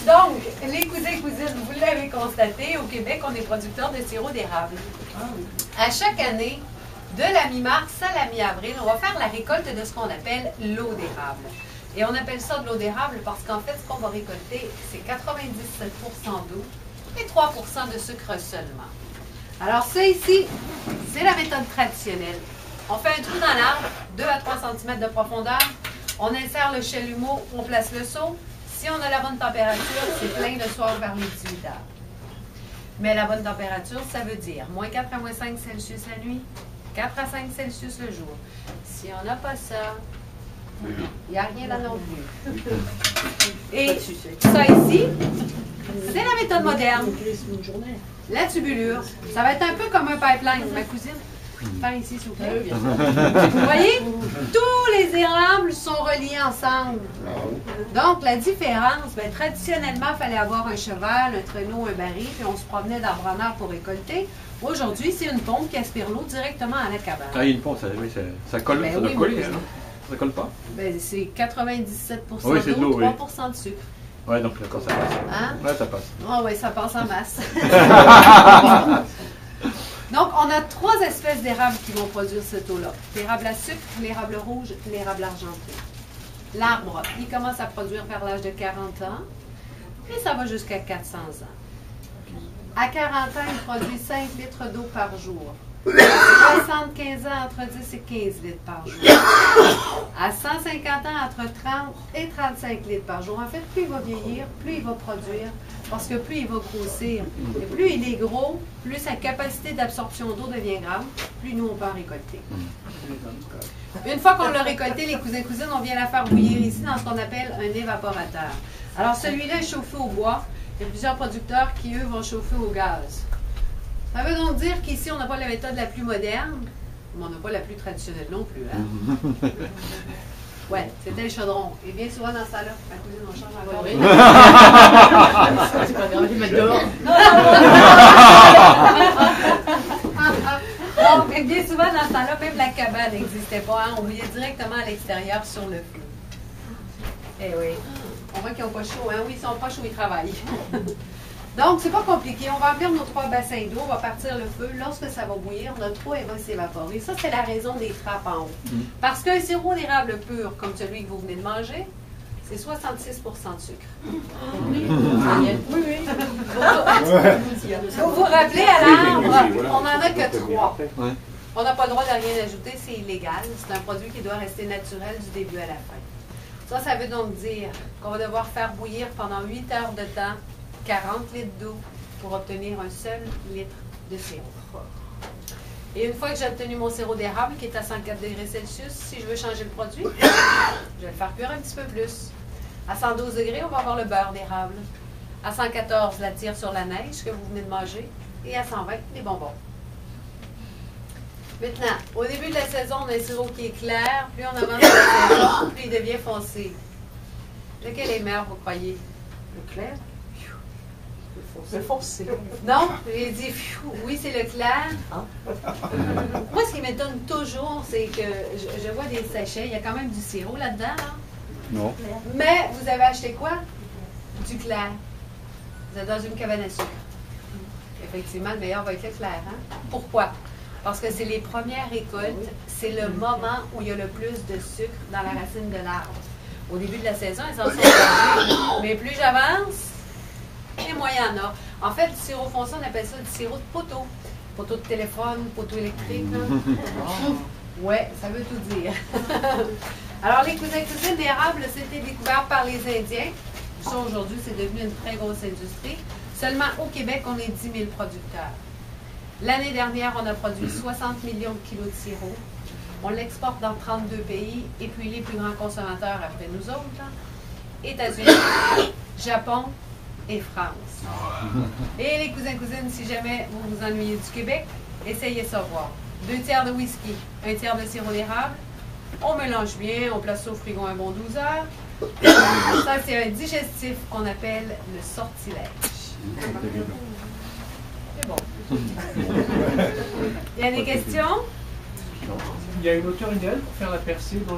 Donc, les cousins et cousines, vous l'avez constaté, au Québec, on est producteur de sirop d'érable. À chaque année, de la mi-mars à la mi-avril, on va faire la récolte de ce qu'on appelle l'eau d'érable. Et on appelle ça de l'eau d'érable parce qu'en fait, ce qu'on va récolter, c'est 97% d'eau et 3% de sucre seulement. Alors ça ici, c'est la méthode traditionnelle. On fait un trou dans l'arbre, 2 à 3 cm de profondeur. On insère le chalumeau, on place le seau. Si on a la bonne température, c'est plein le soir vers les 18 heures. Mais la bonne température, ça veut dire moins 4 à moins 5 Celsius la nuit, 4 à 5 Celsius le jour. Si on n'a pas ça, il n'y a rien là non plus. Et ça ici, c'est la méthode moderne. La tubulure, ça va être un peu comme un pipeline. Ma cousine, par ici, s'il vous plaît. Vous voyez, tous les érables sont reliés ensemble. Donc, la différence, bien, traditionnellement, il fallait avoir un cheval, un traîneau, un baril, puis on se promenait d'arbre en arbre pour récolter. Aujourd'hui, c'est une pompe qui aspire l'eau directement à la cabane. Ah, il y a une pompe, oui, ça colle, ben, ça doit coller, hein? Ça colle pas? Ben, c'est 97% oui, d'eau, 3% de sucre. Oui, donc d'accord, ça passe. Hein? Oui, ça passe. Ah oui, ça passe en masse. Donc, on a 3 espèces d'érables qui vont produire cette eau-là. L'érable à sucre, l'érable rouge, l'érable argenté. L'arbre, il commence à produire vers l'âge de 40 ans, et ça va jusqu'à 400 ans. À 40 ans, il produit 5 litres d'eau par jour. À 75 ans, entre 10 et 15 litres par jour. À 150 ans, entre 30 et 35 litres par jour. En fait, plus il va vieillir, plus il va produire, parce que plus il va grossir. Et plus il est gros, plus sa capacité d'absorption d'eau devient grande, plus nous, on peut en récolter. Une fois qu'on l'a récolté, les cousins-cousines, on vient la faire bouillir ici dans ce qu'on appelle un évaporateur. Alors, celui-là est chauffé au bois. Il y a plusieurs producteurs qui, eux, vont chauffer au gaz. Ça veut donc dire qu'ici, on n'a pas la méthode la plus moderne, mais on n'a pas la plus traditionnelle non plus. Hein? Oui, c'était le chaudron. Et bien souvent dans ce temps-là, ma cousine, on change encore. C'est pas grave, je vais dehors. Donc, bien souvent dans ce temps-là, même la cabane n'existait pas. Hein? On bouillait directement à l'extérieur sur le feu. Eh oui. On voit qu'ils n'ont pas chaud. Hein? Oui, ils ne sont pas chauds, ils travaillent. Donc, c'est pas compliqué. On va remplir nos 3 bassins d'eau, on va partir le feu. Lorsque ça va bouillir, notre eau, elle va s'évaporer. Ça, c'est la raison des trappes en haut. Parce qu'un sirop d'érable pur, comme celui que vous venez de manger, c'est 66% de sucre. Oui, oui. Vous vous rappelez, à l'arbre, on n'en a que 3. On n'a pas le droit de rien ajouter, c'est illégal. C'est un produit qui doit rester naturel du début à la fin. Ça veut donc dire qu'on va devoir faire bouillir pendant 8 heures de temps 40 litres d'eau pour obtenir un seul litre de sirop. Et une fois que j'ai obtenu mon sirop d'érable qui est à 104 degrés Celsius, si je veux changer le produit, je vais le faire cuire un petit peu plus. À 112 degrés, on va avoir le beurre d'érable. À 114, la tire sur la neige que vous venez de manger. Et à 120, les bonbons. Maintenant, au début de la saison, on a un sirop qui est clair. Plus on avance dans la saison, plus il devient foncé. Lequel est meilleur, vous croyez? Le clair? Le foncé. Non, j'ai dit, oui, c'est le clair. Moi, ce qui m'étonne toujours, c'est que je vois des sachets, il y a quand même du sirop là-dedans. Là. Non. Mais vous avez acheté quoi? Du clair. Vous êtes dans une cabane à sucre. Effectivement, le meilleur va être le clair. Hein? Pourquoi? Parce que c'est les premières récoltes, c'est le moment où il y a le plus de sucre dans la racine de l'arbre. Au début de la saison, elles en sont perdues. Mais plus j'avance, et moins il y en a. En fait, du sirop foncé, on appelle ça du sirop de poteau. Poteau de téléphone, poteau électrique. Ouais, ça veut tout dire. Alors, les cousins-cousines d'érable, c'était découvert par les Indiens. Ça, aujourd'hui, c'est devenu une très grosse industrie. Seulement au Québec, on est 10 000 producteurs. L'année dernière, on a produit 60 millions de kilos de sirop. On l'exporte dans 32 pays. Et puis, les plus grands consommateurs après nous autres, hein, États-Unis, Japon et France. Et les cousins-cousines, si jamais vous vous ennuyez du Québec, essayez ça voir. 2 tiers de whisky, 1 tiers de sirop d'érable. On mélange bien, on place ça au frigo un bon 12 heures. Ça, c'est un digestif qu'on appelle le sortilège. C'est bon. Il y a des questions? Il y a une hauteur idéale pour faire la percée dans